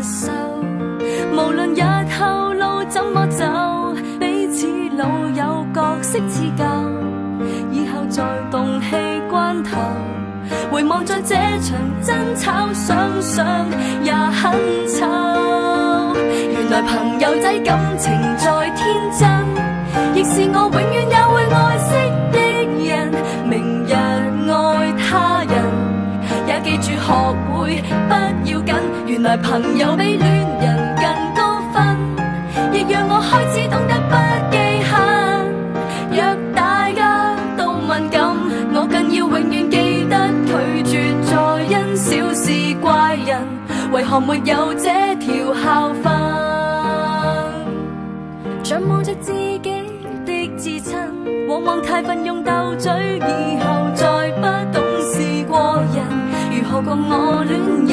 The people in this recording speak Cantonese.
受。無論日後路怎麼走，彼此老友角色似舊，以後在動氣關頭，回望在這場爭吵，想想也很醜。原來朋友仔感情再天真，亦是我永遠也會愛惜的人。明日愛他人，也記住學會不要緊。原來朋友比戀人更高分，亦讓我開始懂得不記恨。若大家都敏感，我更要永遠記得拒絕再因小事怪人，為何沒有這條校訓？仰望着自己的至親，往往太奮勇鬥嘴，以後再不懂事過人，如何共我戀人